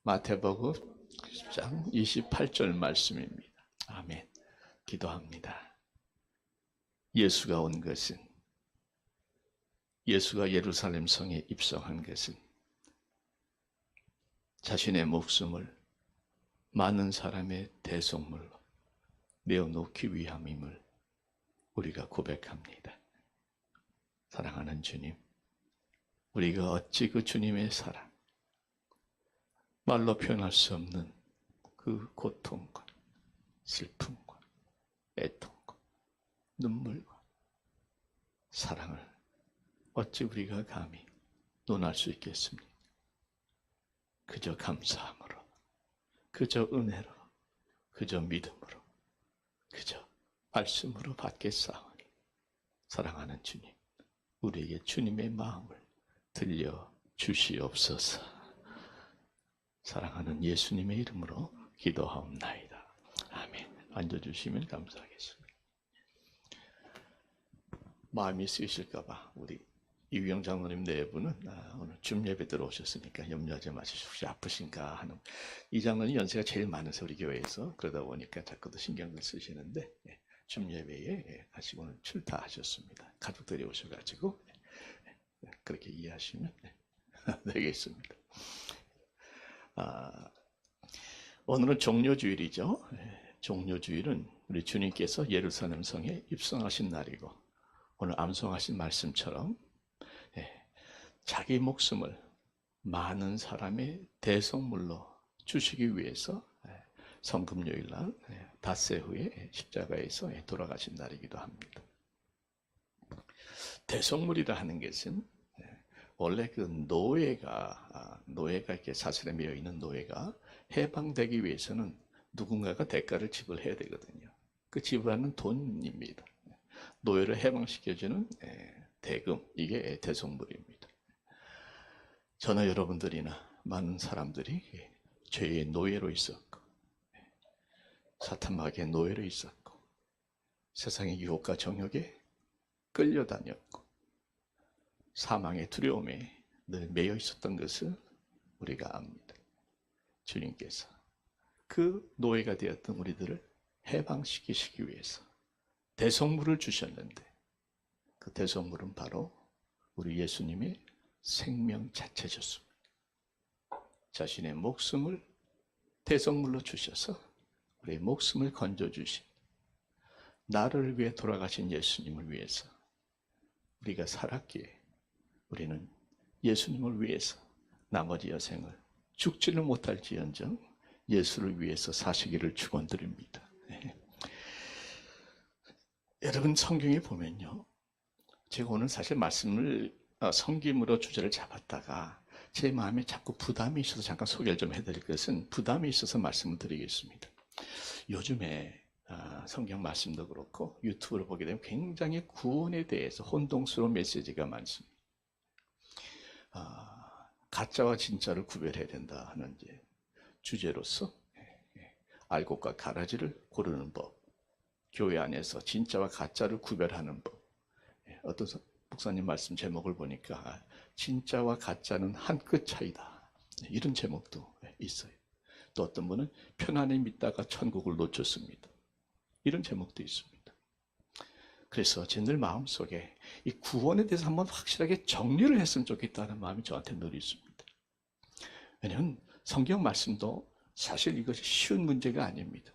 마태복음 10장 28절 말씀입니다. 아멘. 기도합니다. 예수가 온 것은, 예수가 예루살렘 성에 입성한 것은 자신의 목숨을 많은 사람의 대속물로 내어놓기 위함임을 우리가 고백합니다. 사랑하는 주님, 우리가 어찌 그 주님의 사랑, 말로 표현할 수 없는 그 고통과 슬픔과 애통과 눈물과 사랑을 어찌 우리가 감히 논할 수 있겠습니까? 그저 감사함으로, 그저 은혜로, 그저 믿음으로, 그저 말씀으로 받겠사오니, 사랑하는 주님, 우리에게 주님의 마음을 들려주시옵소서. 사랑하는 예수님의 이름으로 기도하옵나이다. 아멘. 앉아주시면 감사하겠습니다. 마음이 쓰이실까봐 우리 이휘영 장로님 내부는 오늘 줌 예배 들어오셨으니까 염려하지 마시고 혹시 아프신가 하는, 이 장로님 연세가 제일 많으세요, 우리 교회에서. 그러다 보니까 자꾸 더 신경을 쓰시는데 줌 예배에 가시고 오늘 출타하셨습니다. 가족들이 오셔가지고 그렇게 이해하시면 되겠습니다. 오늘은 종료주일이죠. 종료주일은 우리 주님께서 예루살렘 성에 입성하신 날이고, 오늘 암송하신 말씀처럼 자기 목숨을 많은 사람의 대속물로 주시기 위해서 성금요일날 닷새 후에 십자가에서 돌아가신 날이기도 합니다. 대속물이라 하는 것은 원래 그 노예가 이렇게 사슬에 매여 있는 노예가 해방되기 위해서는 누군가가 대가를 지불해야 되거든요. 그 지불하는 돈입니다. 노예를 해방시켜주는 대금, 이게 대속물입니다. 저나 여러분들이나 많은 사람들이 죄의 노예로 있었고, 사탄 마귀의 노예로 있었고, 세상의 유혹과 정욕에 끌려다녔고, 사망의 두려움에 늘 매여 있었던 것을 우리가 압니다. 주님께서 그 노예가 되었던 우리들을 해방시키시기 위해서 대속물을 주셨는데, 그 대속물은 바로 우리 예수님의 생명 자체셨습니다. 자신의 목숨을 대속물로 주셔서 우리의 목숨을 건져주신, 나를 위해 돌아가신 예수님을 위해서 우리가 살았기에 우리는 예수님을 위해서 나머지 여생을 죽지를 못할지언정 예수를 위해서 사시기를 축원드립니다. 여러분, 성경에 보면요, 제가 오늘 사실 말씀을 성김으로 주제를 잡았다가 제 마음에 자꾸 부담이 있어서 잠깐 소개를 좀 해드릴 것은, 부담이 있어서 말씀을 드리겠습니다. 요즘에 성경 말씀도 그렇고 유튜브를 보게 되면 굉장히 구원에 대해서 혼동스러운 메시지가 많습니다. 가짜와 진짜를 구별해야 된다 하는 이제 주제로서 알곡과 가라지를 고르는 법, 교회 안에서 진짜와 가짜를 구별하는 법, 어떤 목사님 말씀 제목을 보니까 진짜와 가짜는 한 끗 차이다, 이런 제목도 있어요. 또 어떤 분은 편안히 믿다가 천국을 놓쳤습니다, 이런 제목도 있습니다. 그래서 제 늘 마음속에 이 구원에 대해서 한번 확실하게 정리를 했으면 좋겠다는 마음이 저한테 늘 있습니다. 왜냐하면 성경 말씀도 사실 이것이 쉬운 문제가 아닙니다.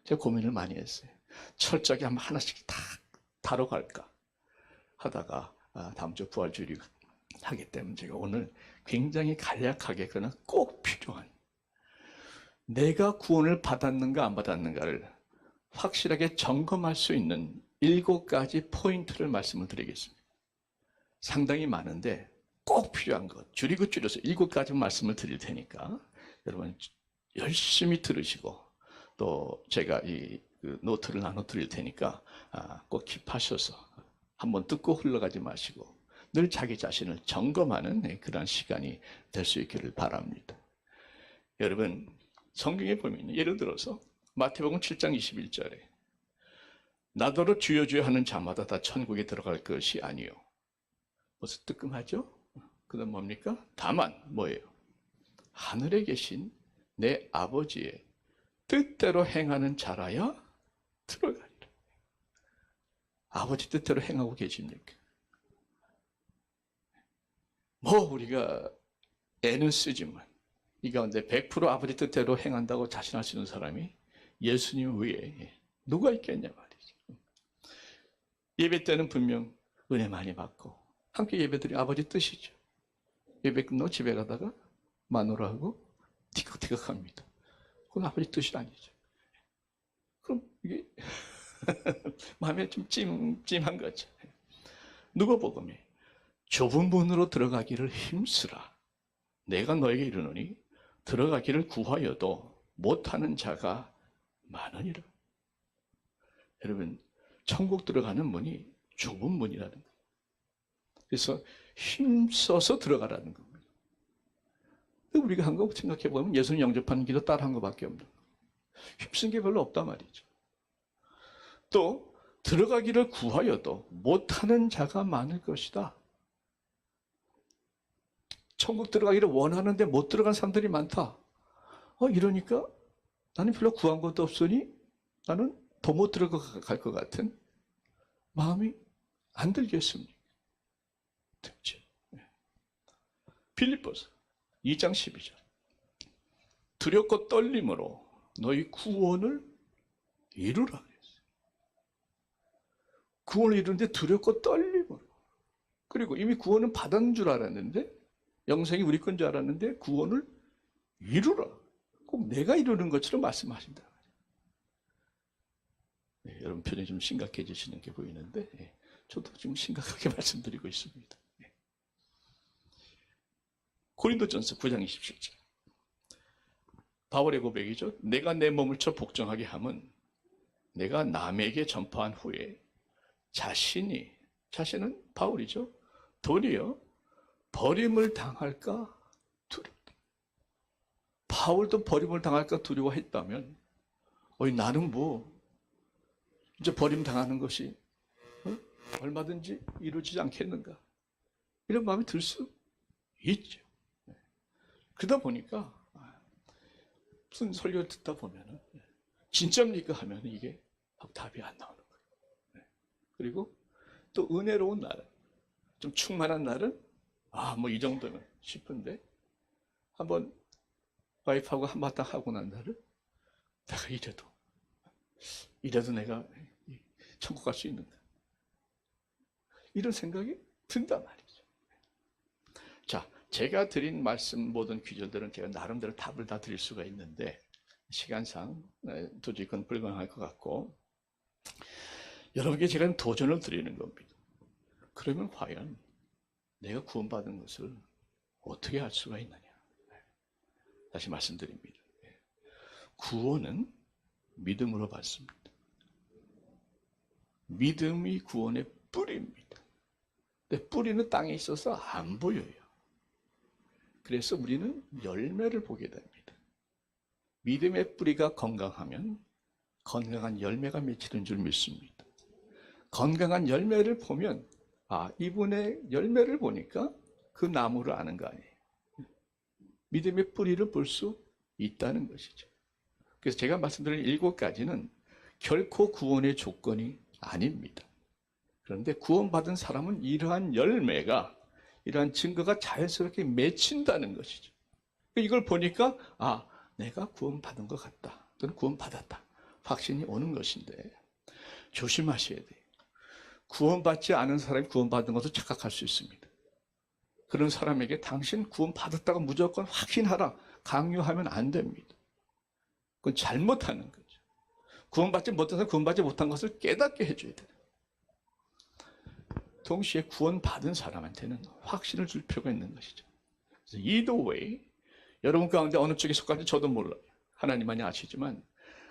제가 고민을 많이 했어요. 철저하게 한번 하나씩 다 다뤄갈까 하다가 다음 주 부활주일 하기 때문에 제가 오늘 굉장히 간략하게, 그러나 꼭 필요한, 내가 구원을 받았는가 안 받았는가를 확실하게 점검할 수 있는 7가지 포인트를 말씀을 드리겠습니다. 상당히 많은데 꼭 필요한 것, 줄이고 줄여서 7가지 말씀을 드릴 테니까 여러분 열심히 들으시고, 또 제가 그 노트를 나눠 드릴 테니까 꼭 킵하셔서 한번 듣고 흘러가지 마시고 늘 자기 자신을 점검하는 그런 시간이 될 수 있기를 바랍니다. 여러분, 성경에 보면 예를 들어서 마태복음 7장 21절에 나더러 주여 주여 하는 자마다 다 천국에 들어갈 것이 아니요. 벌써 뜨끔하죠? 그 다음 뭡니까? 다만 뭐예요? 하늘에 계신 내 아버지의 뜻대로 행하는 자라야 들어가리라. 아버지 뜻대로 행하고 계십니까? 뭐 우리가 애는 쓰지만 이 가운데 100% 아버지 뜻대로 행한다고 자신할 수 있는 사람이 예수님 외에 누가 있겠냐 말이죠. 예배 때는 분명 은혜 많이 받고 함께 예배드린 아버지 뜻이죠. 예배 끝나고 집에 가다가 마누라하고 티격태격합니다. 그건 아버지 뜻이 아니죠. 그럼 이게 마음에 좀 찜찜한 거죠. 누가복음에 좁은 문으로 들어가기를 힘쓰라. 내가 너에게 이르노니 들어가기를 구하여도 못하는 자가 많으니라. 여러분, 천국 들어가는 문이 좁은 문이라는 거예요. 그래서 힘써서 들어가라는 겁니다. 우리가 한 거 생각해보면 예수님 영접하는 기도 따라 한 것밖에 없는 거예요. 힘쓴 게 별로 없단 말이죠. 또 들어가기를 구하여도 못하는 자가 많을 것이다. 천국 들어가기를 원하는데 못 들어간 사람들이 많다. 이러니까 나는 별로 구한 것도 없으니 나는 더 못 들어갈 것 같은 마음이 안 들겠습니까? 듣죠. 빌립보서 2장 12절. 두렵고 떨림으로 너희 구원을 이루라 그랬어요. 구원을 이루는데 두렵고 떨림으로. 그리고 이미 구원은 받은 줄 알았는데 영생이 우리 건 줄 알았는데 구원을 이루라. 꼭 내가 이루는 것처럼 말씀하신다. 네, 여러분 표정이 좀 심각해지시는 게 보이는데 저도 지금 심각하게 말씀드리고 있습니다. 네. 고린도전서 9장 27절. 바울의 고백이죠. 내가 내 몸을 쳐 복종하게 함은 내가 남에게 전파한 후에 자신은 바울이죠. 도리어 버림을 당할까 두렵다. 바울도 버림을 당할까 두려워했다면 나는 이제 버림당하는 것이 얼마든지 이루어지지 않겠는가 이런 마음이 들 수 있죠. 그러다 보니까 무슨 설교를 듣다 보면 진짜입니까 하면 이게 답이 안 나오는 거예요. 그리고 또 은혜로운 날은 좀 충만한 날은 이 정도면 싶은데 한번 와이프하고 한바탕 하고 난 날은 내가 이래도 내가 천국 갈 수 있는가 이런 생각이 든단 말이죠. 자, 제가 드린 말씀 모든 귀절들은 제가 나름대로 답을 다 드릴 수가 있는데 시간상 도저히 그건 불가능할 것 같고 여러분께 제가 도전을 드리는 겁니다. 그러면 과연 내가 구원받은 것을 어떻게 알 수가 있느냐. 다시 말씀드립니다. 구원은 믿음으로 받습니다. 믿음이 구원의 뿌리입니다. 근데 뿌리는 땅에 있어서 안 보여요. 그래서 우리는 열매를 보게 됩니다. 믿음의 뿌리가 건강하면 건강한 열매가 맺히는 줄 믿습니다. 건강한 열매를 보면 이분의 열매를 보니까 그 나무를 아는 거 아니에요. 믿음의 뿌리를 볼 수 있다는 것이죠. 그래서 제가 말씀드린 7가지는 결코 구원의 조건이 아닙니다. 그런데 구원받은 사람은 이러한 열매가, 이러한 증거가 자연스럽게 맺힌다는 것이죠. 이걸 보니까 내가 구원받은 것 같다. 또는 구원받았다. 확신이 오는 것인데 조심하셔야 돼요. 구원받지 않은 사람이 구원받은 것을 착각할 수 있습니다. 그런 사람에게 당신 구원받았다고 무조건 확신하라 강요하면 안 됩니다. 그건 잘못하는 거죠. 구원받지 못해서 구원받지 못한 것을 깨닫게 해줘야 돼요. 동시에 구원받은 사람한테는 확신을 줄 필요가 있는 것이죠. 그래서 either way, 여러분 가운데 어느 쪽에 속할지 저도 몰라요. 하나님만이 아시지만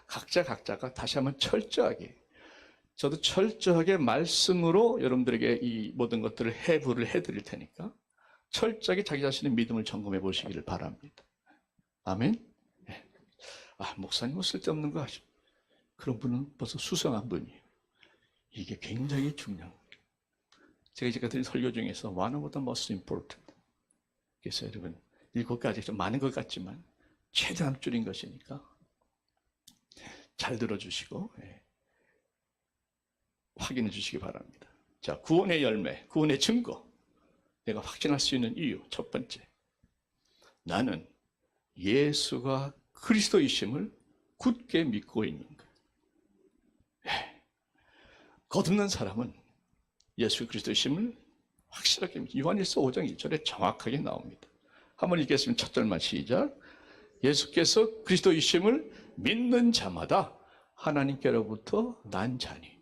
각자가 다시 한번 저도 철저하게 말씀으로 여러분들에게 이 모든 것들을 해부를 해드릴 테니까 철저하게 자기 자신의 믿음을 점검해 보시기를 바랍니다. 아멘? 네. 목사님은 쓸데없는 거 하시고 그런 분은 벌써 수상한 분이에요. 이게 굉장히 중요한 거예요. 제가 드린 설교 중에서 one of the most important. 그래서 여러분 7가지 좀 많은 것 같지만 최대한 줄인 것이니까 잘 들어주시고 확인해 주시기 바랍니다. 자, 구원의 열매, 구원의 증거. 내가 확신할 수 있는 이유, 첫 번째. 나는 예수가 그리스도이심을 굳게 믿고 있는 거예요. 거듭난 사람은 예수 그리스도이심을 확실하게 믿습니다. 요한일서 5장 1절에 정확하게 나옵니다. 한번 읽겠습니다. 첫 절만 시작. 예수께서 그리스도이심을 믿는 자마다 하나님께로부터 난 자니.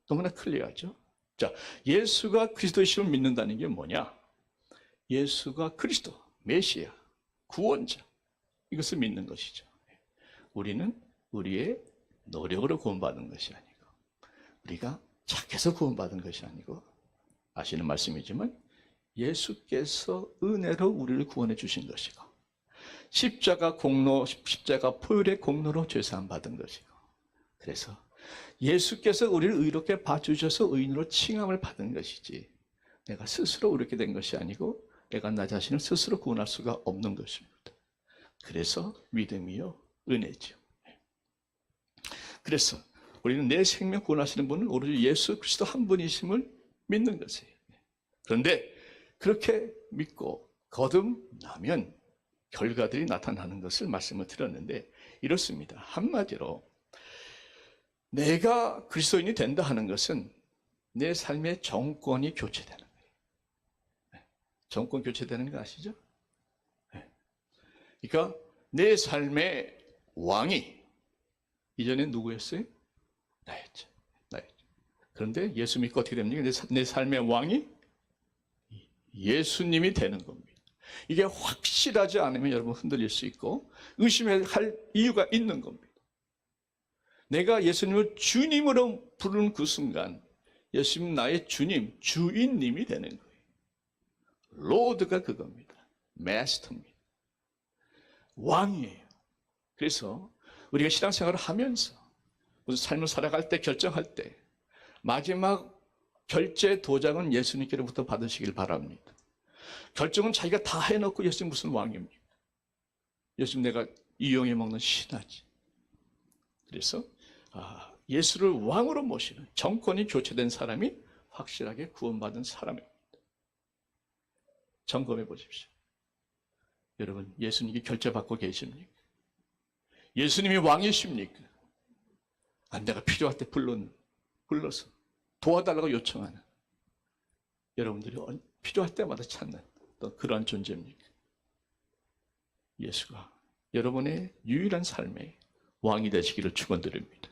너무나 클리어하죠. 자, 예수가 그리스도이심을 믿는다는 게 뭐냐? 예수가 그리스도, 메시아, 구원자, 이것을 믿는 것이죠. 우리는 우리의 노력으로 구원받은 것이 아니고, 우리가 착해서 구원받은 것이 아니고, 아시는 말씀이지만 예수께서 은혜로 우리를 구원해 주신 것이고, 십자가 공로, 십자가 포율의 공로로 죄사함 받은 것이고, 그래서 예수께서 우리를 의롭게 봐주셔서 의인으로 칭함을 받은 것이지, 내가 스스로 의롭게 된 것이 아니고 내가 나 자신을 스스로 구원할 수가 없는 것입니다. 그래서 믿음이요 은혜죠. 그래서 우리는 내 생명 구원하시는 분은 오로지 예수 그리스도 한 분이심을 믿는 것이에요. 그런데 그렇게 믿고 거듭나면 결과들이 나타나는 것을 말씀을 드렸는데, 이렇습니다. 한마디로 내가 그리스도인이 된다 하는 것은 내 삶의 정권이 교체되는 거예요. 정권 교체되는 거 아시죠? 그러니까 내 삶의 왕이 이전에 누구였어요? 나였죠. 그런데 예수 믿고 어떻게 됩니까? 내 삶의 왕이 예수님이 되는 겁니다. 이게 확실하지 않으면 여러분 흔들릴 수 있고 의심할 이유가 있는 겁니다. 내가 예수님을 주님으로 부르는 그 순간 예수님 나의 주님, 주인님이 되는 거예요. 로드가 그겁니다. 마스터입니다. 왕이에요. 그래서 우리가 신앙생활을 하면서 무슨 삶을 살아갈 때, 결정할 때 마지막 결제 도장은 예수님께로부터 받으시길 바랍니다. 결정은 자기가 다 해놓고 예수님 무슨 왕입니까? 예수님 내가 이용해 먹는 신하지. 그래서 예수를 왕으로 모시는 정권이 교체된 사람이 확실하게 구원받은 사람입니다. 점검해 보십시오. 여러분, 예수님이 결제받고 계십니까? 예수님이 왕이십니까? 내가 필요할 때 불러서 도와달라고 요청하는, 여러분들이 필요할 때마다 찾는 또 그러한 존재입니까? 예수가 여러분의 유일한 삶의 왕이 되시기를 축원드립니다.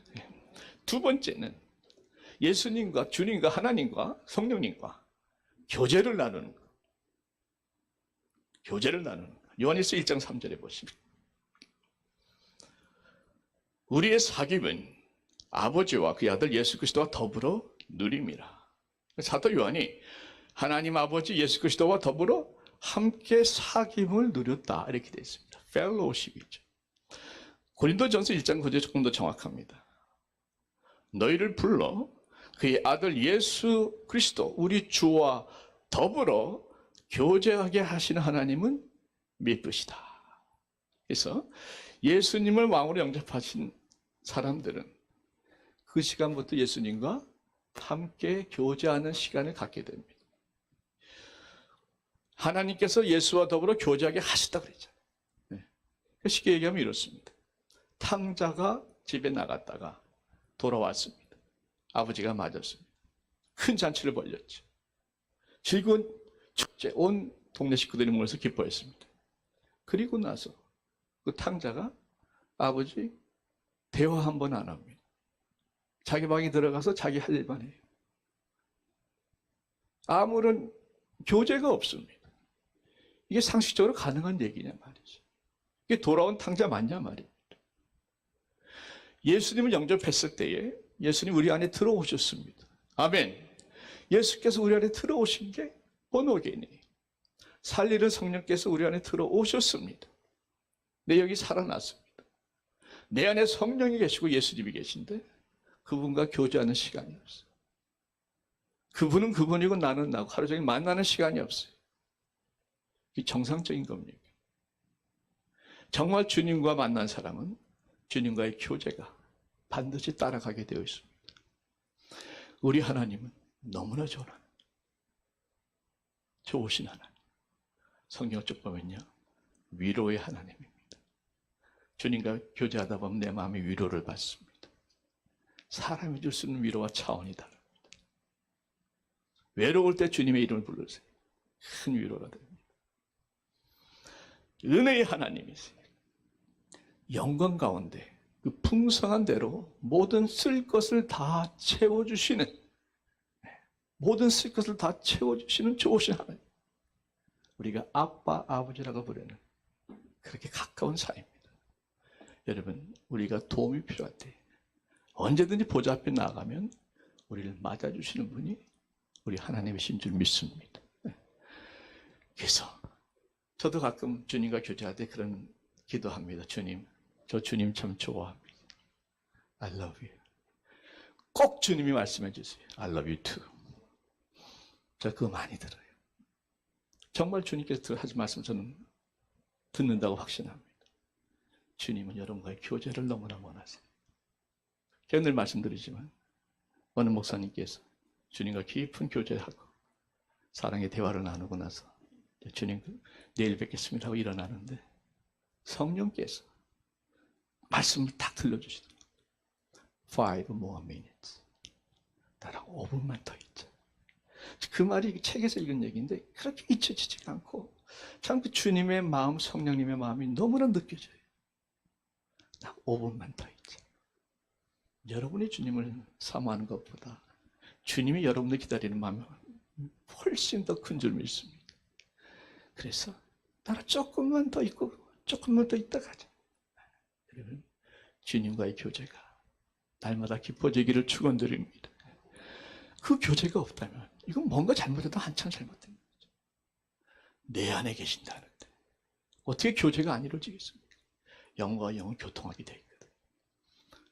두 번째는 예수님과 주님과 하나님과 성령님과 교제를 나누는 것. 교제를 나누는 것. 요한일서 1장 3절에 보시면 우리의 사귐은 아버지와 그의 아들 예수 그리스도와 더불어 누림이라. 사도 요한이 하나님 아버지 예수 그리스도와 더불어 함께 사귐을 누렸다 이렇게 되어 있습니다. 펠로우십이죠. 고린도전서 1장 9절 조금 더 정확합니다. 너희를 불러 그의 아들 예수 그리스도 우리 주와 더불어 교제하게 하시는 하나님은 미쁘시다. 그래서 예수님을 왕으로 영접하신 사람들은 그 시간부터 예수님과 함께 교제하는 시간을 갖게 됩니다. 하나님께서 예수와 더불어 교제하게 하셨다고 그랬잖아요. 쉽게 얘기하면 이렇습니다. 탕자가 집에 나갔다가 돌아왔습니다. 아버지가 맞았습니다. 큰 잔치를 벌였죠. 즐거운 축제, 온 동네 식구들이 모여서 기뻐했습니다. 그리고 나서 그 탕자가 아버지 대화 한 번 안 합니다. 자기 방에 들어가서 자기 할 일만 해요. 아무런 교제가 없습니다. 이게 상식적으로 가능한 얘기냐 말이죠. 이게 돌아온 탕자 맞냐 말입니다. 예수님을 영접했을 때에 예수님 우리 안에 들어오셨습니다. 아멘. 예수께서 우리 안에 들어오신 게 본호계니 살리는 성령께서 우리 안에 들어오셨습니다. 내 영이 살아났습니다. 내 안에 성령이 계시고 예수님이 계신데 그분과 교제하는 시간이 없어요. 그분은 그분이고 나는 나고 하루 종일 만나는 시간이 없어요. 이게 정상적인 겁니다. 정말 주님과 만난 사람은 주님과의 교제가 반드시 따라가게 되어 있습니다. 우리 하나님은 너무나 좋은 하나님, 좋으신 하나님. 성경을 쭉 보면요, 위로의 하나님입니다. 주님과 교제하다 보면 내 마음이 위로를 받습니다. 사람이 줄 수 있는 위로와 차원이 다릅니다. 외로울 때 주님의 이름을 부르세요. 큰 위로가 됩니다. 은혜의 하나님이세요. 영광 가운데 그 풍성한 대로 모든 쓸 것을 다 채워주시는, 모든 쓸 것을 다 채워주시는 좋으신 하나님. 우리가 아빠, 아버지라고 부르는 그렇게 가까운 사이입니다. 여러분, 우리가 도움이 필요할 때 언제든지 보좌 앞에 나가면 우리를 맞아주시는 분이 우리 하나님이신 줄 믿습니다. 그래서 저도 가끔 주님과 교제할 때 그런 기도합니다. 주님, 저 주님 참 좋아합니다. I love you. 꼭 주님이 말씀해 주세요. I love you too. 저 그거 많이 들어요. 정말 주님께서 하신 말씀 저는 듣는다고 확신합니다. 주님은 여러분과의 교제를 너무나 원하세요. 제가 늘 말씀드리지만 어느 목사님께서 주님과 깊은 교제하고 사랑의 대화를 나누고 나서 주님 내일 뵙겠습니다 하고 일어나는데 성령께서 말씀을 딱 들려주시더라고요. 5 more minutes. 나랑 5분만 더 있자. 그 말이 책에서 읽은 얘기인데 그렇게 잊혀지지가 않고 참 그 주님의 마음, 성령님의 마음이 너무나 느껴져요. 나 5분만 더 있자. 여러분이 주님을 사모하는 것보다 주님이 여러분을 기다리는 마음이 훨씬 더 큰 줄 믿습니다. 그래서 나랑 조금만 더 있고 조금만 더 있다 가자. 여러분, 주님과의 교제가 날마다 깊어지기를 축원드립니다. 그 교제가 없다면 이건 뭔가 잘못해도 한참 잘못된 거죠. 내 안에 계신다는데 어떻게 교제가 안 이루어지겠습니까? 영과 영은 교통하게 되어 있거든요.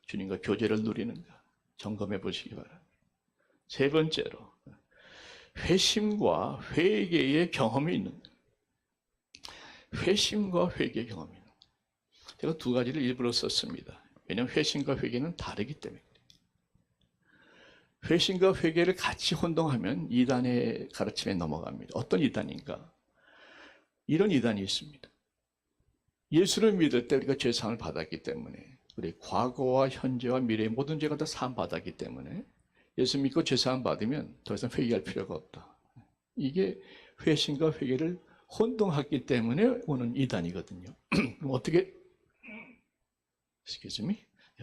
주님과 교제를 누리는가 점검해 보시기 바랍니다. 세 번째로 회심과 회개의 경험이 있는 거예요. 회심과 회개의 경험이 있는 거예요. 제가 두 가지를 일부러 썼습니다. 왜냐하면 회심과 회개는 다르기 때문에. 회심과 회개를 같이 혼동하면 이단의 가르침에 넘어갑니다. 어떤 이단인가? 이런 이단이 있습니다. 예수를 믿을 때 우리가 죄사함을 받았기 때문에 우리 과거와 현재와 미래의 모든 죄가 다 사함 받았기 때문에 예수 믿고 죄사함 받으면 더 이상 회개할 필요가 없다. 이게 회심과 회개를 혼동했기 때문에 오는 이단이거든요. 어떻게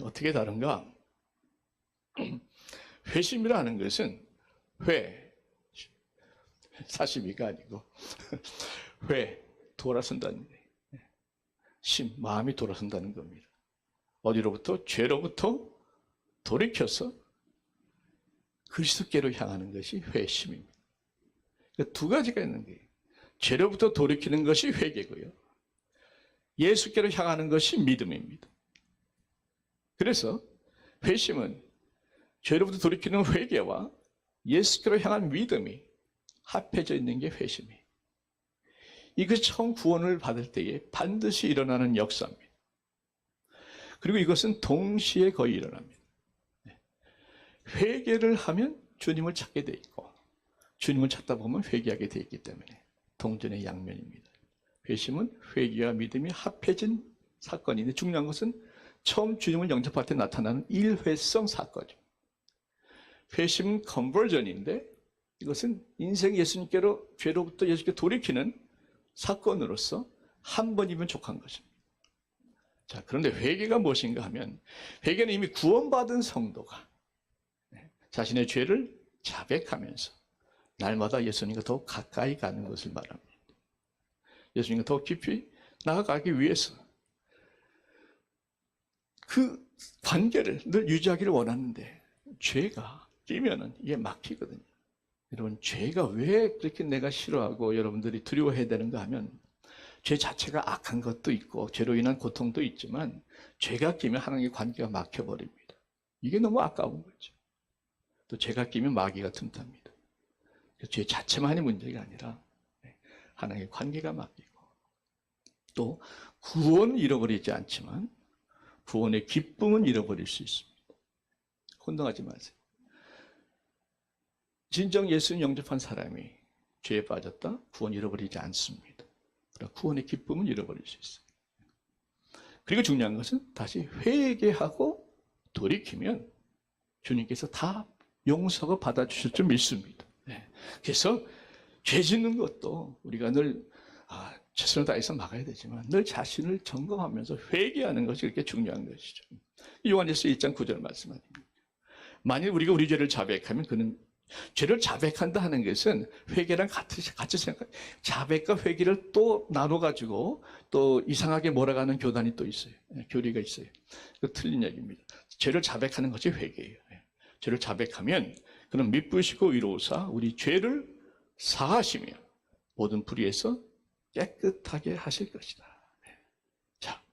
어떻게 다른가? 회심이라는 것은 사시미가 아니고 돌아선다는 거예요. 마음이 돌아선다는 겁니다. 어디로부터? 죄로부터 돌이켜서 그리스도께로 향하는 것이 회심입니다. 그러니까 두 가지가 있는 거예요. 죄로부터 돌이키는 것이 회개고요. 예수께로 향하는 것이 믿음입니다. 그래서 회심은 죄로부터 돌이키는 회개와 예수께로 향한 믿음이 합해져 있는 게 회심이에요. 이것이 처음 구원을 받을 때에 반드시 일어나는 역사입니다. 그리고 이것은 동시에 거의 일어납니다. 회개를 하면 주님을 찾게 돼 있고 주님을 찾다 보면 회개하게 돼 있기 때문에 동전의 양면입니다. 회심은 회개와 믿음이 합해진 사건인데 중요한 것은 처음 주님을 영접할 때 나타나는 일회성 사건이죠. 회심은 컨버전인데 이것은 인생 예수님께로 죄로부터 예수께 돌이키는 사건으로서 한 번이면 족한 것입니다. 자, 그런데 회개가 무엇인가 하면 회개는 이미 구원받은 성도가 자신의 죄를 자백하면서 날마다 예수님과 더 가까이 가는 것을 말합니다. 예수님과 더 깊이 나아가기 위해서 그 관계를 늘 유지하기를 원하는데 죄가 끼면은 이게 막히거든요. 여러분, 죄가 왜 그렇게 내가 싫어하고 여러분들이 두려워해야 되는가 하면 죄 자체가 악한 것도 있고 죄로 인한 고통도 있지만 죄가 끼면 하나님의 관계가 막혀버립니다. 이게 너무 아까운 거죠. 또 죄가 끼면 마귀가 틈탑니다. 죄 자체만이 문제가 아니라 하나님의 관계가 막히고 또 구원은 잃어버리지 않지만 구원의 기쁨은 잃어버릴 수 있습니다. 혼동하지 마세요. 진정 예수님 영접한 사람이 죄에 빠졌다? 구원 잃어버리지 않습니다. 그러나 구원의 기쁨은 잃어버릴 수 있어요. 그리고 중요한 것은 다시 회개하고 돌이키면 주님께서 다 용서가 받아주실 줄 믿습니다. 그래서 죄 짓는 것도 우리가 늘 최선을 다해서 막아야 되지만 늘 자신을 점검하면서 회개하는 것이 그렇게 중요한 것이죠. 요한일서 1장 9절 말씀합니다. 만일 우리가 우리 죄를 자백하면 그는 죄를 자백한다 하는 것은 회개랑 같이 생각해요. 자백과 회개를 또 나눠가지고 또 이상하게 몰아가는 교단이 또 있어요. 교리가 있어요. 그 틀린 얘기입니다. 죄를 자백하는 것이 회개예요. 죄를 자백하면 그는 미쁘시고 의로우사 우리 죄를 사하시며 모든 불의에서 깨끗하게 하실 것이다. 자,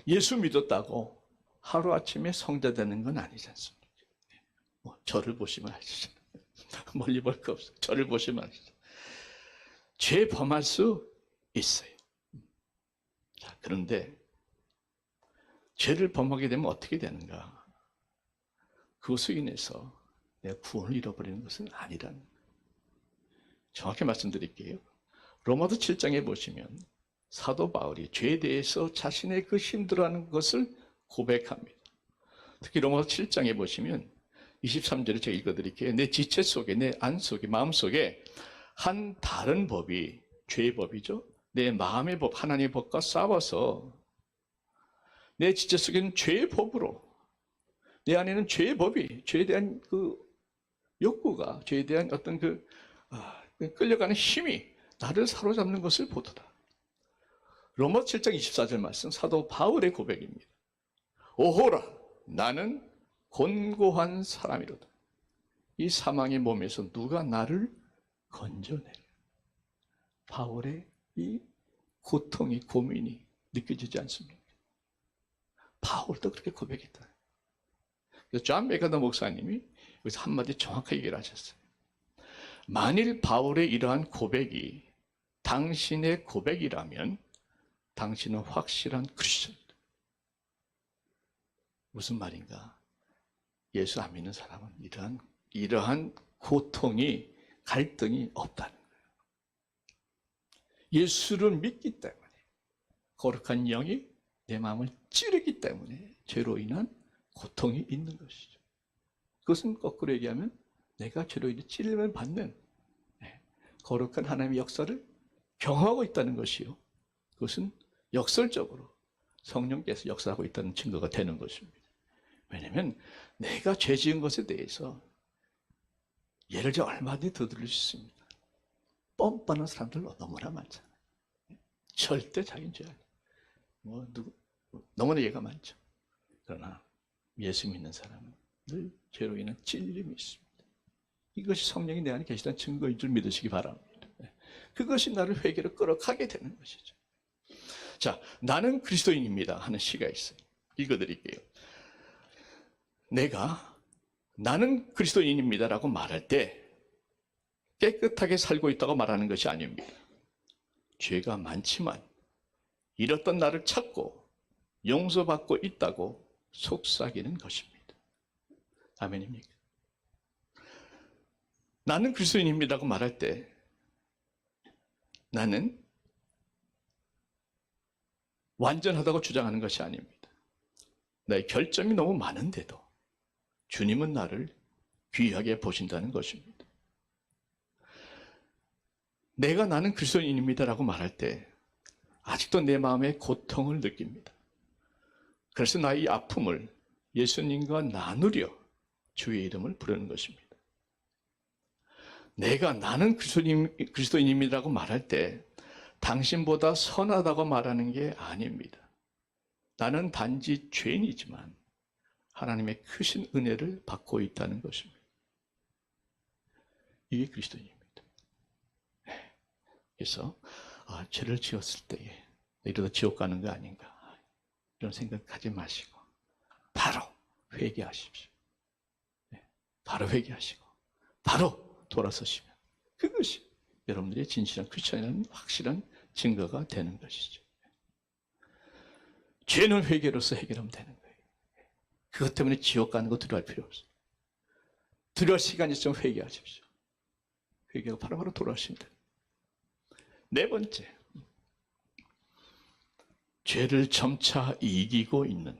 예수 믿었다고 하루아침에 성자 되는 건 아니지 않습니까? 저를 보시면 아시죠. 멀리 볼 거 없어요. 저를 보시면 아시죠. 죄 범할 수 있어요. 자, 그런데 죄를 범하게 되면 어떻게 되는가? 그것으로 인해서 내 구원을 잃어버리는 것은 아니라는 거예요. 정확히 말씀드릴게요. 로마서 7장에 보시면 사도 바울이 죄에 대해서 자신의 그 힘들어하는 것을 고백합니다. 특히 로마서 7장에 보시면 23절에 제가 읽어드릴게요. 내 지체 속에, 내 안 속에, 마음 속에 한 다른 법이, 죄의 법이죠. 내 마음의 법, 하나님의 법과 싸워서 내 지체 속에는 죄의 법으로, 내 안에는 죄의 법이, 죄에 대한 그 욕구가, 죄에 대한 어떤 끌려가는 힘이 나를 사로잡는 것을 보도다. 로마서 7장 24절 말씀, 사도 바울의 고백입니다. 오호라, 나는 곤고한 사람이로다. 이 사망의 몸에서 누가 나를 건져내? 바울의 이 고통이, 고민이 느껴지지 않습니까? 바울도 그렇게 고백했다. 그래서 존 맥가더 목사님이 여기서 한마디 정확하게 얘기를 하셨어요. 만일 바울의 이러한 고백이 당신의 고백이라면 당신은 확실한 크리스천이다. 무슨 말인가? 예수 안 믿는 사람은 이러한 고통이, 갈등이 없다는 거예요. 예수를 믿기 때문에, 거룩한 영이 내 마음을 찌르기 때문에 죄로 인한 고통이 있는 것이죠. 그것은 거꾸로 얘기하면 내가 죄로 인해 찔림을 받는 거룩한 하나님의 역사를 경험하고 있다는 것이요. 그것은 역설적으로 성령께서 역사하고 있다는 증거가 되는 것입니다. 왜냐하면 내가 죄 지은 것에 대해서 예를 들어 얼마든지 더 들을 수 있습니다. 뻔뻔한 사람들 너무나 많잖아요. 절대 자기는 죄 아니에요. 너무나 예가 많죠. 그러나 예수 믿는 사람은 늘 죄로 인한 찔림이 있습니다. 이것이 성령이 내 안에 계시다는 증거인 줄 믿으시기 바랍니다. 그것이 나를 회개로 끌어가게 되는 것이죠. 자, 나는 그리스도인입니다 하는 시가 있어요. 읽어드릴게요. 나는 그리스도인입니다라고 말할 때 깨끗하게 살고 있다고 말하는 것이 아닙니다. 죄가 많지만 잃었던 나를 찾고 용서받고 있다고 속삭이는 것입니다. 아멘입니까? 나는 그리스도인입니다라고 말할 때 나는 완전하다고 주장하는 것이 아닙니다. 나의 결점이 너무 많은데도 주님은 나를 귀하게 보신다는 것입니다. 나는 그리스도인입니다라고 말할 때 아직도 내 마음에 고통을 느낍니다. 그래서 나의 아픔을 예수님과 나누려 주의 이름을 부르는 것입니다. 나는 그리스도인입니다라고 말할 때 당신보다 선하다고 말하는 게 아닙니다. 나는 단지 죄인이지만 하나님의 크신 은혜를 받고 있다는 것입니다. 이게 그리스도인입니다. 그래서 죄를 지었을 때에 이러다 지옥 가는 거 아닌가 이런 생각하지 마시고 바로 회개하십시오. 바로 회개하시고 바로 돌아서시면 그것이 여러분들의 진실한 크리스천이라는 확실한 증거가 되는 것이죠. 죄는 회개로서 해결하면 되는 거예요. 그것 때문에 지옥 가는 거 두려워할 필요 없어요. 두려울 시간이 있으면 회개하십시오. 회개하고 바로바로 돌아오시면 돼요. 네 번째, 죄를 점차 이기고 있는.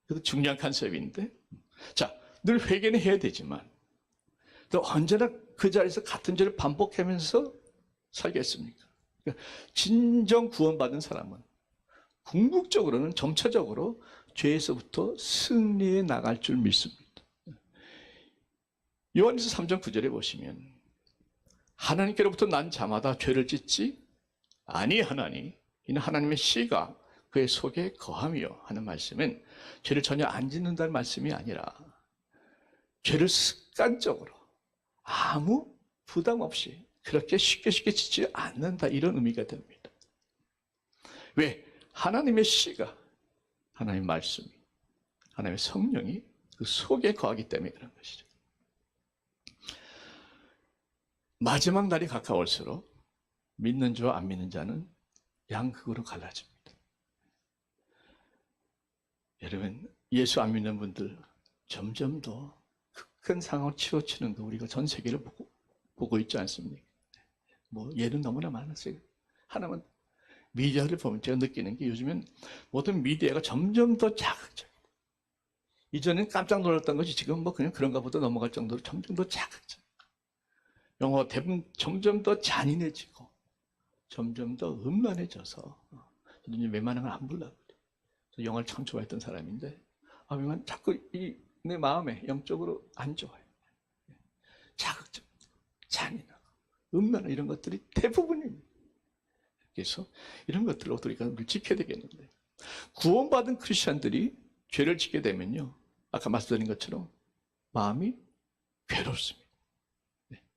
그것도 중요한 컨셉인데, 자, 늘 회개는 해야 되지만 또 언제나 그 자리에서 같은 죄를 반복하면서 살겠습니까? 그러니까 진정 구원받은 사람은 궁극적으로는 점차적으로 죄에서부터 승리해 나갈 줄 믿습니다. 요한일서 3장 9절에 보시면 하나님께로부터 난 자마다 죄를 짓지 아니하나니 이는 하나님의 씨가 그의 속에 거하며 하는 말씀은 죄를 전혀 안 짓는다는 말씀이 아니라 죄를 습관적으로 아무 부담 없이 그렇게 쉽게 짓지 않는다, 이런 의미가 됩니다. 왜? 하나님의 씨가, 하나님의 말씀이, 하나님의 성령이 그 속에 거하기 때문에 그런 것이죠. 마지막 날이 가까울수록 믿는 자와 안 믿는 자는 양극으로 갈라집니다. 여러분, 예수 안 믿는 분들 점점 더 큰 상황을 치우치는 거 우리가 전 세계를 보고 있지 않습니까? 뭐 예는 너무나 많았어요. 하나만 미디어를 보면 제가 느끼는 게 요즘엔 모든 미디어가 점점 더 자극적이에요. 이전엔 깜짝 놀랐던 것이 지금 뭐 그냥 그런가 보다 넘어갈 정도로 점점 더 자극적이에요. 영화 대부분 점점 더 잔인해지고 점점 더 음란해져서 저도 이제 웬만한 걸 안 보려고 그래요. 영화를 참 좋아했던 사람인데 웬만 자꾸 내 마음에 영적으로 안 좋아요. 자극적, 잔인하고 음란한 이런 것들이 대부분입니다. 그래서 이런 것들을 우리가 지켜야 되겠는데, 구원받은 크리스천들이 죄를 짓게 되면요, 아까 말씀드린 것처럼 마음이 괴롭습니다.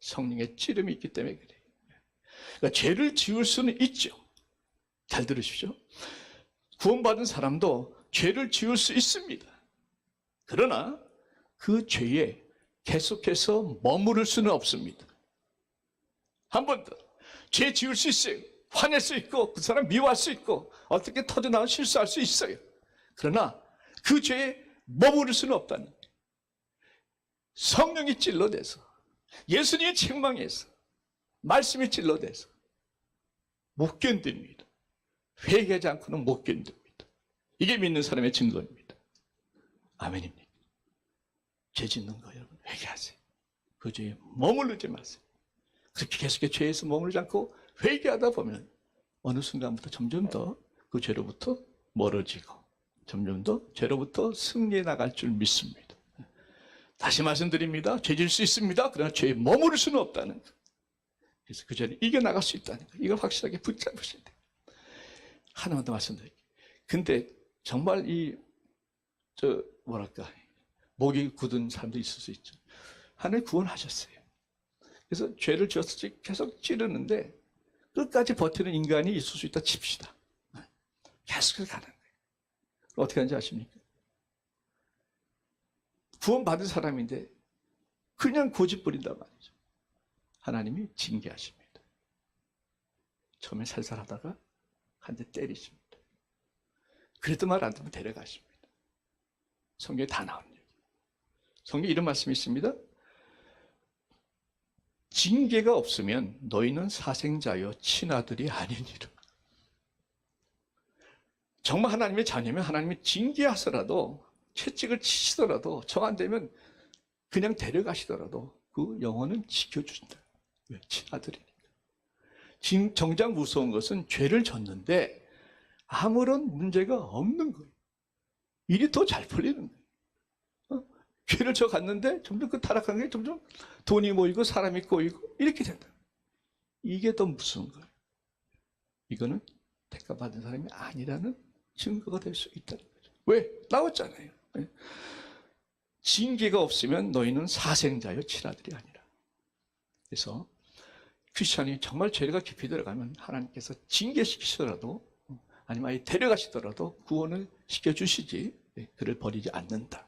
성령의 찌름이 있기 때문에 그래요. 그러니까 죄를 지을 수는 있죠. 잘 들으십시오. 구원받은 사람도 죄를 지을 수 있습니다. 그러나 그 죄에 계속해서 머무를 수는 없습니다. 한 번 더, 죄 지을 수 있어요. 화낼 수 있고 그 사람 미워할 수 있고 어떻게 터져나와 실수할 수 있어요. 그러나 그 죄에 머무를 수는 없다는 거예요. 성령이 찔러대서, 예수님의 책망에서, 말씀이 찔러대서 못 견딥니다. 회개하지 않고는 못 견딥니다. 이게 믿는 사람의 증거입니다. 아멘입니까? 죄 짓는 거 여러분 회개하세요. 그 죄에 머무르지 마세요. 그렇게 계속해서 죄에서 머무르지 않고 회개하다 보면 어느 순간부터 점점 더 그 죄로부터 멀어지고 점점 더 죄로부터 승리해 나갈 줄 믿습니다. 다시 말씀드립니다. 죄 질 수 있습니다. 그러나 죄에 머무를 수는 없다는 것. 그래서 그 죄를 이겨나갈 수 있다는 것. 이걸 확실하게 붙잡으셔야 돼요. 하나만 더 말씀드릴게요. 근데 정말 목이 굳은 사람도 있을 수 있죠. 하나님 구원하셨어요. 그래서 죄를 지었을 때 계속 찌르는데 끝까지 버티는 인간이 있을 수 있다 칩시다. 계속 가는 거예요. 어떻게 하는지 아십니까? 구원받은 사람인데 그냥 고집 부린단 말이죠. 하나님이 징계하십니다. 처음에 살살하다가 한 대 때리십니다. 그래도 말 안 듣면 데려가십니다. 성경에 다 나온 얘기. 성경에 이런 말씀이 있습니다. 징계가 없으면 너희는 사생자여 친아들이 아니니라. 정말 하나님의 자녀면 하나님이 징계하서라도 채찍을 치시더라도 정 안 되면 그냥 데려가시더라도 그 영혼은 지켜주신다. 왜? 친아들이니까. 정작 무서운 것은 죄를 졌는데 아무런 문제가 없는 거예요. 일이 더 잘 풀리는 거예요. 죄를 져 갔는데 점점 그 타락한 게 점점 돈이 모이고 사람이 꼬이고 이렇게 된다. 이게 더 무서운 거예요. 이거는 대가 받은 사람이 아니라는 증거가 될 수 있다는 거죠. 왜? 나왔잖아요. 징계가 없으면 너희는 사생자여 친아들이 아니라. 그래서 크리스천이 정말 죄가 깊이 들어가면 하나님께서 징계시키시더라도 아니면 아예 데려가시더라도 구원을 시켜주시지 그를 버리지 않는다.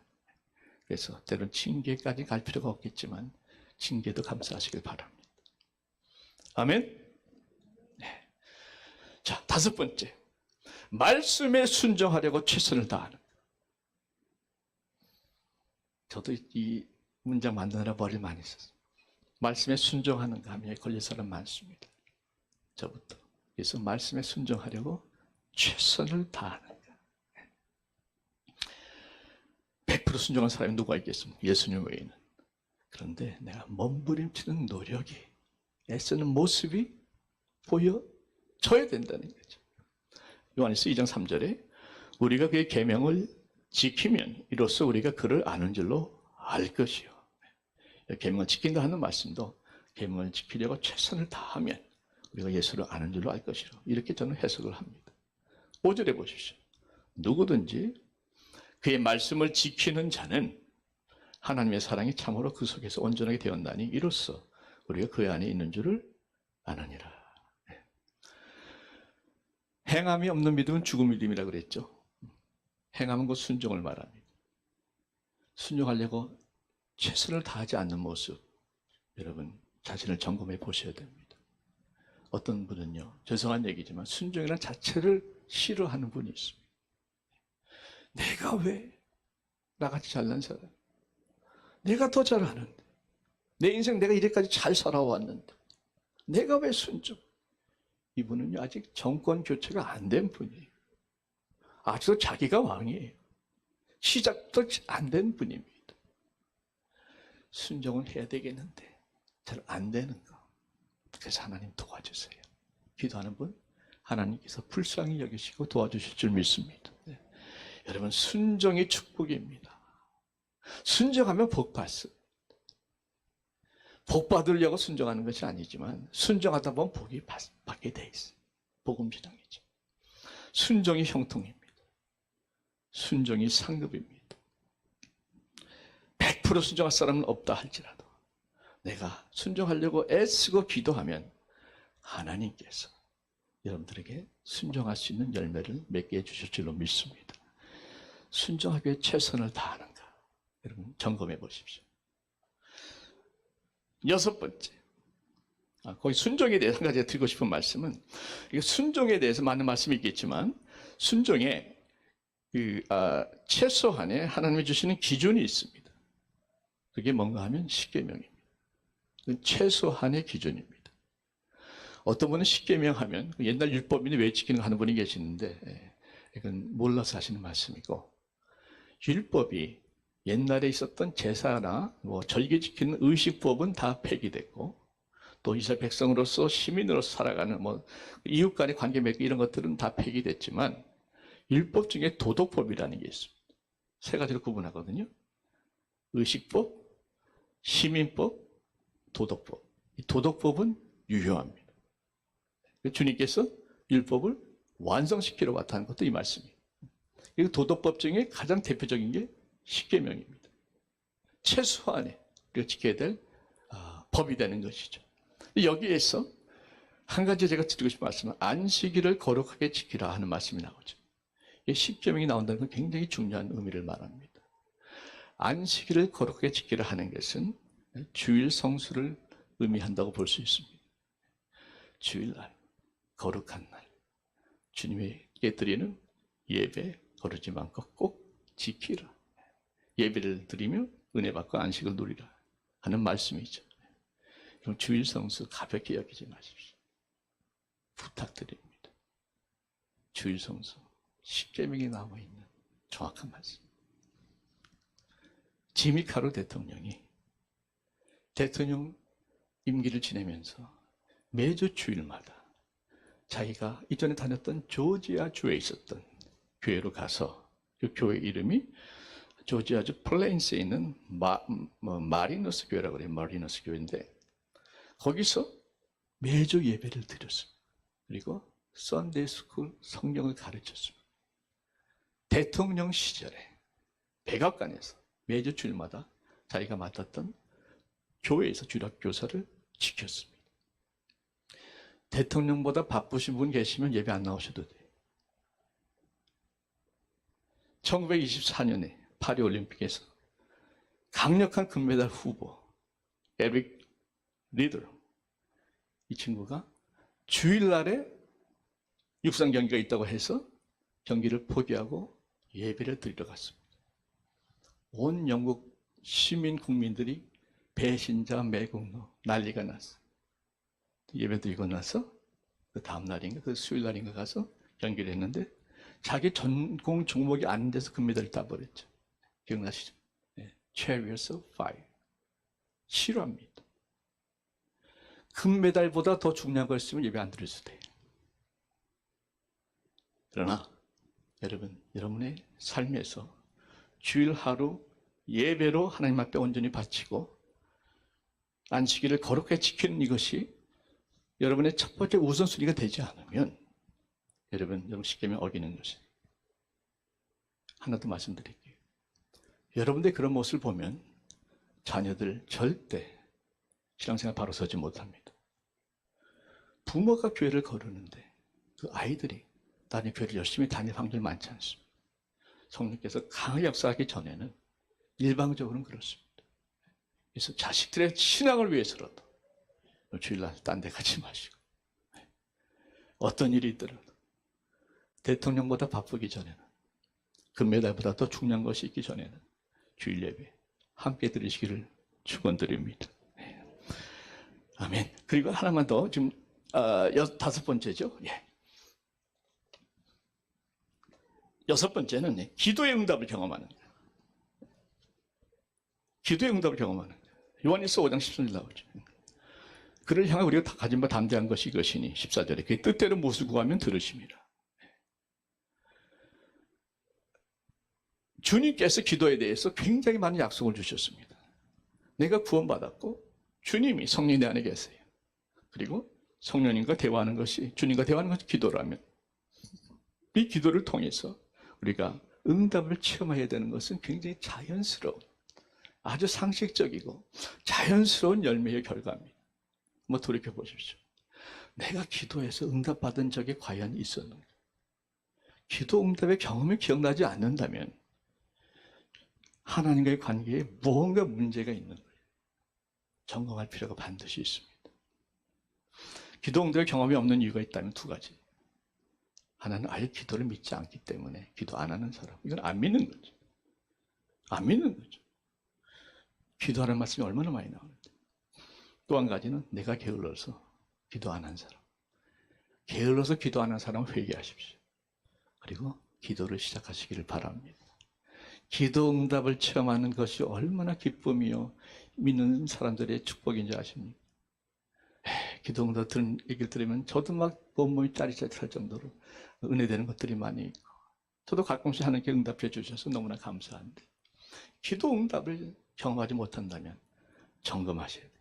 그래서 때로는 징계까지 갈 필요가 없겠지만 징계도 감사하시길 바랍니다. 아멘. 네. 자, 다섯 번째, 말씀에 순종하려고 최선을 다하는. 저도 이 문장 만드느라 머리를 많이 썼어요. 말씀에 순종하는 감에 걸릴 사람 많습니다. 저부터. 그래서 말씀에 순종하려고 최선을 다하는가. 100% 순종한 사람이 누가 있겠습니까? 예수님 외에는. 그런데 내가 몸부림치는 노력이, 애쓰는 모습이 보여져야 된다는 거죠. 요한일서 2장 3절에 우리가 그의 계명을 지키면 이로써 우리가 그를 아는 줄로 알 것이요. 계명을 지킨다 하는 말씀도 계명을 지키려고 최선을 다하면 우리가 예수를 아는 줄로 알 것이요. 이렇게 저는 해석을 합니다. 5절에 보십시오. 누구든지 그의 말씀을 지키는 자는 하나님의 사랑이 참으로 그 속에서 온전하게 되었나니 이로써 우리가 그 안에 있는 줄을 아느니라. 행함이 없는 믿음은 죽은 믿음이라고 그랬죠. 행함은 곧 순종을 말합니다. 순종하려고 최선을 다하지 않는 모습, 여러분 자신을 점검해 보셔야 됩니다. 어떤 분은요, 죄송한 얘기지만 순종이라는 자체를 싫어하는 분이 있습니다. 내가 왜 나같이 잘난 사람, 내가 더 잘하는데, 내 인생 내가 이제까지 잘 살아왔는데 내가 왜 순종? 이분은요 아직 정권 교체가 안 된 분이에요. 아직도 자기가 왕이에요. 시작도 안 된 분입니다. 순종은 해야 되겠는데 잘 안 되는 거. 그래서 하나님 도와주세요. 기도하는 분 하나님께서 불쌍히 여기시고 도와주실 줄 믿습니다. 네. 여러분 순종이 축복입니다. 순종하면 복 받습니다. 복 받으려고 순종하는 것이 아니지만 순종하다 보면 복이 받게 돼 있어요. 복음신앙이죠. 순종이 형통입니다. 순종이 상급입니다. 100% 순종할 사람은 없다 할지라도 내가 순종하려고 애쓰고 기도하면 하나님께서 여러분들에게 순종할 수 있는 열매를 맺게 해주실 줄로 믿습니다. 순종하기 위해 최선을 다하는가? 여러분 점검해 보십시오. 6번째, 거기 순종에 대해서 한 가지 드리고 싶은 말씀은, 순종에 대해서 많은 말씀이 있겠지만 순종에 최소한의 하나님이 주시는 기준이 있습니다. 그게 뭔가 하면 십계명입니다. 최소한의 기준입니다. 어떤 분은 십계명 하면 옛날 율법인데 왜 지키는 거 하는 분이 계시는데 이건 몰라서 하시는 말씀이고, 율법이 옛날에 있었던 제사나 절기 지키는 의식법은 다 폐기됐고, 또 이스라엘 백성으로서 시민으로서 살아가는 이웃 간의 관계 맺기 이런 것들은 다 폐기됐지만 율법 중에 도덕법이라는 게 있습니다. 세 가지로 구분하거든요. 의식법, 시민법, 도덕법. 이 도덕법은 유효합니다. 주님께서 율법을 완성시키러 왔다 하는 것도 이 말씀이에요. 그리고 도덕법 중에 가장 대표적인 게 십계명입니다. 최소한의 우리가 지켜야 될 법이 되는 것이죠. 여기에서 한 가지 제가 드리고 싶은 말씀은 안식일을 거룩하게 지키라 하는 말씀이 나오죠. 십계명이 나온다는 건 굉장히 중요한 의미를 말합니다. 안식일을 거룩하게 지키라 하는 것은 주일 성수를 의미한다고 볼 수 있습니다. 주일날, 거룩한 날, 주님에게 드리는 예배 거르지 않고 꼭 지키라. 예배를 드리며 은혜 받고 안식을 누리라 하는 말씀이죠. 그럼 주일 성수 가볍게 여기지 마십시오. 부탁드립니다. 주일 성수 십계명이 나와 있는 정확한 말씀. 지미 카르 대통령이 대통령 임기를 지내면서 매주 주일마다 자기가 이전에 다녔던 조지아 주에 있었던 교회로 가서 그 교회 이름이 조지아주 플레인스에 있는 마리너스 교회라고 그래요. 마리너스 교회인데 거기서 매주 예배를 드렸습니다. 그리고 썬데이 스쿨 성경을 가르쳤습니다. 대통령 시절에 백악관에서 매주 주일마다 자기가 맡았던 교회에서 주일학 교사를 지켰습니다. 대통령보다 바쁘신 분 계시면 예배 안 나오셔도 돼요. 1924년에 파리올림픽에서 강력한 금메달 후보 에릭 리더, 이 친구가 주일날에 육상 경기가 있다고 해서 경기를 포기하고 예배를 드리러 갔습니다. 온 영국 시민 국민들이 배신자 매국노 난리가 났어요. 예배 드리고 나서 그 다음 날인가 그 수요일 날인가 가서 경기를 했는데 자기 전공 종목이 아닌 데서 금메달을 따버렸죠. 기억나시죠? 네. Chariots of Fire. 싫어합니다. 금메달보다 더 중요한 걸 쓰면 예배 안 드릴 수도 돼요. 그러나 여러분, 여러분의 삶에서 주일 하루 예배로 하나님 앞에 온전히 바치고 안식일을 거룩하게 지키는 이것이 여러분의 첫 번째 우선순위가 되지 않으면 여러분 십계명 어기는 것이에요. 하나 더 말씀드릴게요. 여러분들의 그런 모습을 보면 자녀들 절대 신앙생활 바로 서지 못합니다. 부모가 교회를 거르는데 그 아이들이 나중에 교회를 열심히 다닐 확률이 많지 않습니다. 성령께서 강하게 역사하기 전에는 일방적으로는 그렇습니다. 그래서 자식들의 신앙을 위해서라도 주일날 딴 데 가지 마시고 어떤 일이 있더라도 대통령보다 바쁘기 전에는 금메달보다 더 중요한 것이 있기 전에는 주일 예배 함께 드리시기를 축원드립니다. 아멘. 그리고 하나만 더 지금 다섯 번째죠. 예. 여섯 번째는 기도의 응답을 경험하는 거예요. 기도의 응답을 경험하는 거예요. 요한일서 5장 13절 나오죠. 그를 향해 우리가 다 가진 바 담대한 것이 이것이니 14절에 그의 뜻대로 무엇을 구하면 들으십니다. 주님께서 기도에 대해서 굉장히 많은 약속을 주셨습니다. 내가 구원받았고 주님이 성령이 내 안에 계세요. 그리고 성령님과 대화하는 것이 주님과 대화하는 것이 기도라면 이 기도를 통해서 우리가 응답을 체험해야 되는 것은 굉장히 자연스러운 아주 상식적이고 자연스러운 열매의 결과입니다. 한번 돌이켜 보십시오. 내가 기도해서 응답받은 적이 과연 있었는가? 기도 응답의 경험이 기억나지 않는다면 하나님과의 관계에 무언가 문제가 있는 거예요. 점검할 필요가 반드시 있습니다. 기도 응답의 경험이 없는 이유가 있다면 두 가지. 하나는 아예 기도를 믿지 않기 때문에 기도 안 하는 사람. 이건 안 믿는 거죠. 안 믿는 거죠. 기도하는 말씀이 얼마나 많이 나오는데. 또 한 가지는 내가 게을러서 기도 안 한 사람. 게을러서 기도 안 한 사람은 회개하십시오. 그리고 기도를 시작하시기를 바랍니다. 기도 응답을 체험하는 것이 얼마나 기쁨이요 믿는 사람들의 축복인지 아십니까? 기도 응답 들은 얘기를 들으면 저도 막 온몸이 짜릿짜릿할 정도로 은혜되는 것들이 많이 있고 저도 가끔씩 하나님께 응답해 주셔서 너무나 감사한데 기도 응답을 경험하지 못한다면 점검하셔야 돼요.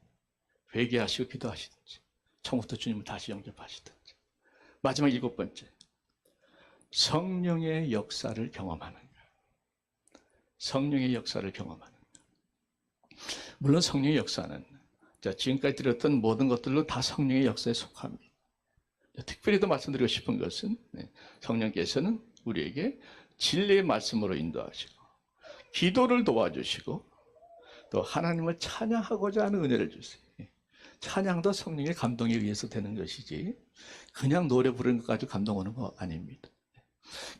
회개하시고 기도하시든지 처음부터 주님을 다시 영접하시든지. 마지막 일곱 번째, 성령의 역사를 경험하는 거예요. 성령의 역사를 경험하는 거예요. 물론 성령의 역사는 지금까지 드렸던 모든 것들로 다 성령의 역사에 속합니다. 특별히 더 말씀드리고 싶은 것은 성령께서는 우리에게 진리의 말씀으로 인도하시고 기도를 도와주시고 또 하나님을 찬양하고자 하는 은혜를 주세요. 찬양도 성령의 감동에 의해서 되는 것이지 그냥 노래 부르는 것 가지고 감동 오는 거 아닙니다.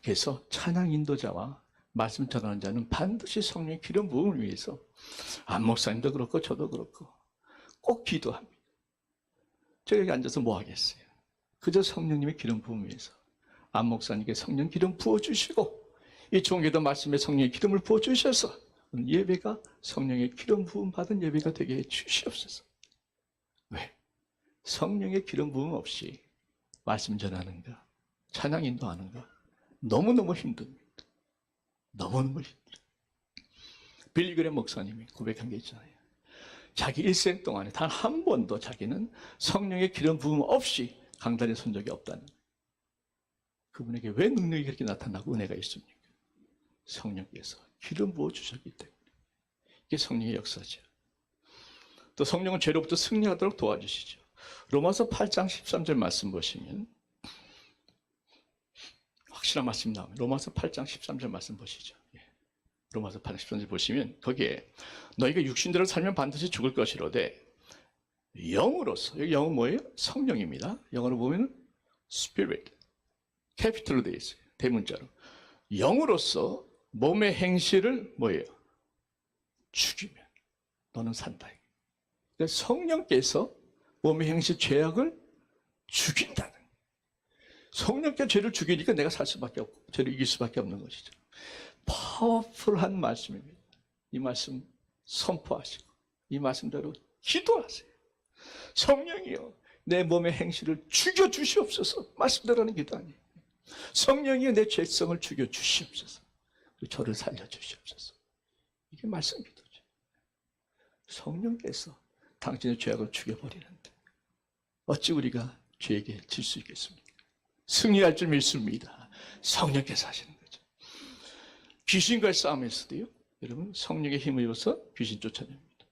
그래서 찬양 인도자와 말씀 전하는 자는 반드시 성령의 기름 부음을 위해서 안 목사님도 그렇고 저도 그렇고 꼭 기도합니다. 저 여기 앉아서 뭐 하겠어요? 그저 성령님의 기름 부음 위해서 안 목사님께 성령 기름 부어주시고 이 종교도 말씀에 성령의 기름을 부어주셔서 예배가 성령의 기름 부음 받은 예배가 되게 해 주시옵소서. 왜? 성령의 기름 부음 없이 말씀 전하는가 찬양 인도하는가 너무너무 힘듭니다. 너무너무 힘들어요. 빌리 그램 목사님이 고백한 게 있잖아요. 자기 일생 동안에 단 한 번도 자기는 성령의 기름 부음 없이 강단에 선 적이 없다는 거예요. 그분에게 왜 능력이 그렇게 나타나고 은혜가 있습니까? 성령께서 기름 부어주셨기 때문에. 이게 성령의 역사죠. 또 성령은 죄로부터 승리하도록 도와주시죠. 로마서 8장 13절 말씀 보시면 확실한 말씀 나옵니다. 로마서 8장 13절 말씀 보시죠. 로마서 8장 13절 보시면 거기에 너희가 육신대로 살면 반드시 죽을 것이로되 영으로서, 여기 영은 뭐예요? 성령입니다. 영어로 보면 Spirit, 캐피털로 되어 있어요. 대문자로. 영으로서 몸의 행실을 뭐예요? 죽이면 너는 산다. 그러니까 성령께서 몸의 행실 죄악을 죽인다는 거예요. 성령께 죄를 죽이니까 내가 살 수밖에 없고 죄를 이길 수밖에 없는 것이죠. 파워풀한 말씀입니다. 이 말씀 선포하시고 이 말씀대로 기도하세요. 성령이여 내 몸의 행실을 죽여주시옵소서. 말씀대로 하는 기도 아니에요. 성령이여 내 죄성을 죽여주시옵소서. 저를 살려주시옵소서. 이게 말씀 기도죠. 성령께서 당신의 죄악을 죽여버리는데 어찌 우리가 죄에게 질 수 있겠습니까? 승리할 줄 믿습니다. 성령께서 하시는 거죠. 귀신과의 싸움에서도요, 여러분 성령의 힘을 입어서 귀신 쫓아냅니다.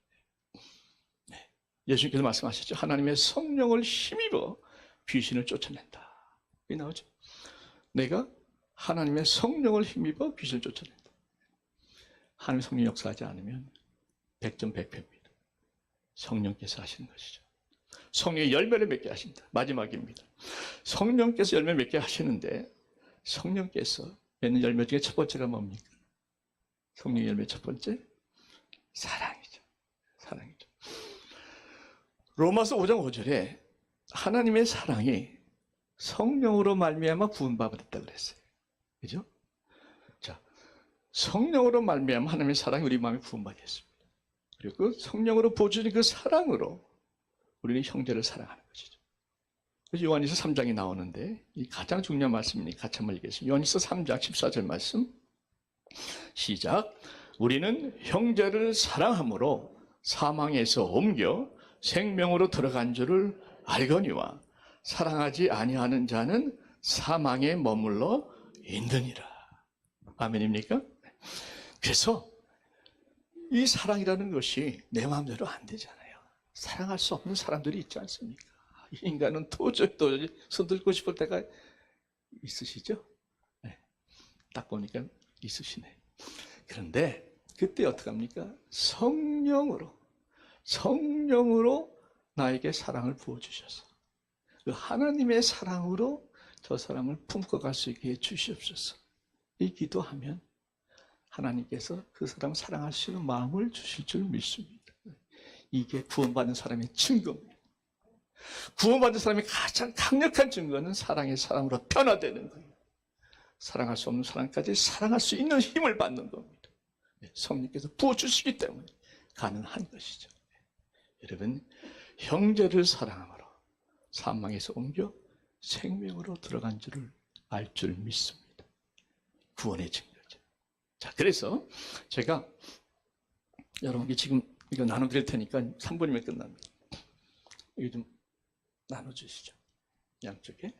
네. 예수님께서 말씀하셨죠. 하나님의 성령을 힘입어 귀신을 쫓아낸다. 이게 나오죠. 내가 하나님의 성령을 힘입어 귀신을 쫓아낸다. 하나님의 성령이 역사하지 않으면 백전백패입니다. 성령께서 하시는 것이죠. 성령의 열매를 맺게 하신다. 마지막입니다. 성령께서 열매 맺게 하시는데 성령께서 맺는 열매 중에 첫 번째가 뭡니까? 성령의 열매 첫 번째? 사랑이죠. 사랑이죠. 로마서 5장 5절에 하나님의 사랑이 성령으로 말미암아 부은받았다 그랬어요. 그죠? 자, 성령으로 말미암아 하나님의 사랑이 우리 마음에 부은받았습니다. 그리고 그 성령으로 부어주신 그 사랑으로 우리는 형제를 사랑하는 것이죠. 그래서 요한일서 3장이 나오는데 이 가장 중요한 말씀이니 같이 한번 읽겠습니다. 요한일서 3장 14절 말씀 시작. 우리는 형제를 사랑함으로 사망에서 옮겨 생명으로 들어간 줄을 알거니와 사랑하지 아니하는 자는 사망에 머물러 있느니라. 아멘입니까? 그래서 이 사랑이라는 것이 내 마음대로 안 되잖아요. 사랑할 수 없는 사람들이 있지 않습니까? 이 인간은 도저히 손들고 싶을 때가 있으시죠? 네. 딱 보니까 있으시네. 그런데 그때 어떡합니까? 성령으로 나에게 사랑을 부어주셔서 그 하나님의 사랑으로 저 사람을 품고 갈 수 있게 해주시옵소서. 이 기도하면 하나님께서 그 사람을 사랑할 수 있는 마음을 주실 줄 믿습니다. 이게 구원받는 사람의 증거입니다. 구원받는 사람의 가장 강력한 증거는 사랑의 사랑으로 변화되는 거예요. 사랑할 수 없는 사람까지 사랑할 수 있는 힘을 받는 겁니다. 성령께서 부어주시기 때문에 가능한 것이죠. 여러분, 형제를 사랑함으로 사망에서 옮겨 생명으로 들어간 줄을 알 줄 믿습니다. 구원의 증거죠. 자, 그래서 제가 여러분께 지금 이거 나눠드릴 테니까 3분이면 끝납니다. 이거 좀 나눠주시죠. 양쪽에.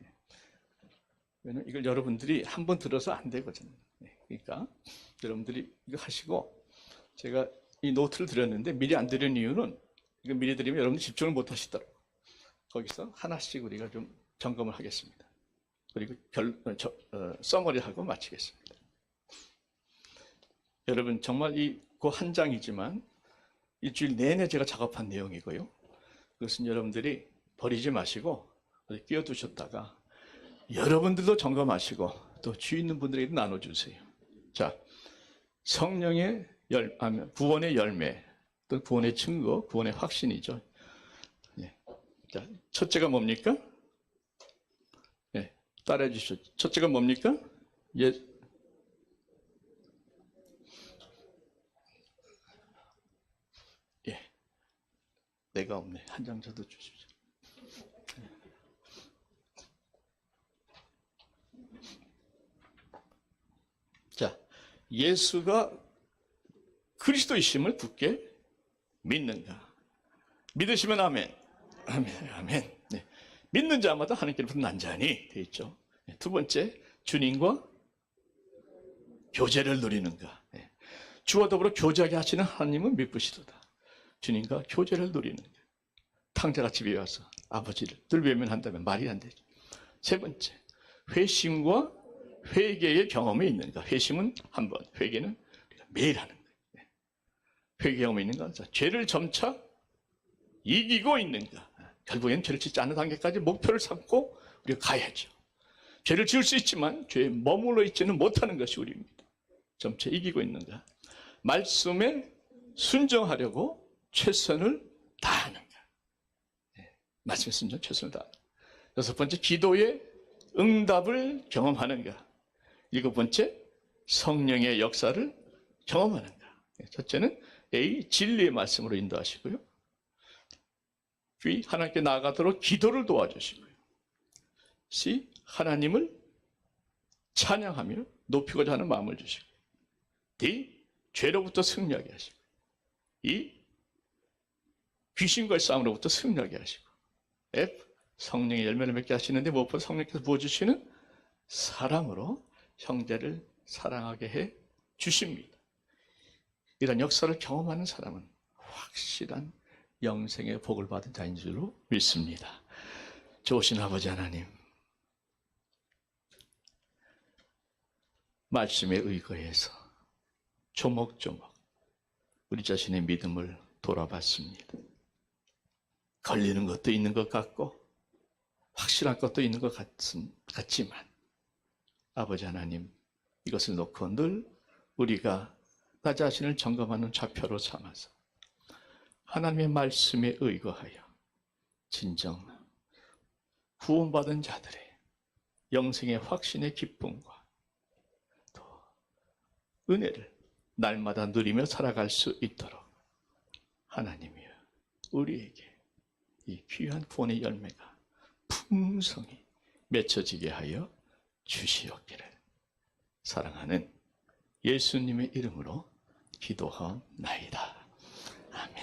왜냐면 이걸 여러분들이 한 번 들어서 안 되거든요. 그러니까 여러분들이 이거 하시고 제가 이 노트를 드렸는데 미리 안 드린 이유는 이거 미리 드리면 여러분들 집중을 못 하시더라고요. 거기서 하나씩 우리가 좀 점검을 하겠습니다. 그리고 서머리하고 마치겠습니다. 여러분 정말 그 한 장이지만 일주일 내내 제가 작업한 내용이고요. 그것은 여러분들이 버리지 마시고 끼워두셨다가 여러분들도 점검하시고 또 주위 있는 분들에게도 나눠주세요. 자, 성령의 구원의 열매, 또 구원의 증거, 구원의 확신이죠. 예. 자, 첫째가 뭡니까? 예, 따라해 주시죠. 첫째가 뭡니까? 내가 없네. 한 장 저도 주십시오. 자, 예수가 그리스도이심을 굳게 믿는가? 믿으시면 아멘. 아멘. 아멘. 네. 믿는 자마다 하나님께로부터 난자니 되어 있죠. 네. 두 번째, 주님과 교제를 누리는가? 네. 주와 더불어 교제하게 하시는 하나님은 믿으시도다. 주님과 교제를 누리는 거예요. 탕자가 집에 와서 아버지를 늘 외면한다면 말이 안 되죠. 세 번째, 회심과 회개의 경험이 있는가? 회심은 한 번, 회개는 우리가 매일 하는 거예요. 회개 경험이 있는가? 자, 죄를 점차 이기고 있는가? 결국엔 죄를 짓지 않는 단계까지 목표를 삼고 우리가 가야죠. 죄를 지을 수 있지만 죄에 머물러 있지는 못하는 것이 우리입니다. 점차 이기고 있는가? 말씀에 순종하려고 최선을 다하는가? 말씀에 순종, 최선을 다하는가? 여섯 번째, 기도의 응답을 경험하는가? 일곱 번째, 성령의 역사를 경험하는가? 첫째는 A, 진리의 말씀으로 인도하시고요. B, 하나님께 나아가도록 기도를 도와주시고요. C, 하나님을 찬양하며 높이고자 하는 마음을 주시고. D, 죄로부터 승리하게 하시고. E, 귀신과의 싸움으로부터 승리하게 하시고. F, 성령의 열매를 맺게 하시는데 무엇보다 성령께서 부어주시는 사랑으로 형제를 사랑하게 해 주십니다. 이런 역사를 경험하는 사람은 확실한 영생의 복을 받은 자인 줄로 믿습니다. 좋으신 아버지 하나님, 말씀에 의거해서 조목조목 우리 자신의 믿음을 돌아봤습니다. 걸리는 것도 있는 것 같고 확실한 것도 있는 것 같지만 아버지 하나님, 이것을 놓고 늘 우리가 나 자신을 점검하는 좌표로 삼아서 하나님의 말씀에 의거하여 진정 구원받은 자들의 영생의 확신의 기쁨과 또 은혜를 날마다 누리며 살아갈 수 있도록 하나님이여 우리에게 이 귀한 구원의 열매가 풍성히 맺혀지게 하여 주시옵기를 사랑하는 예수님의 이름으로 기도하옵나이다. 아멘.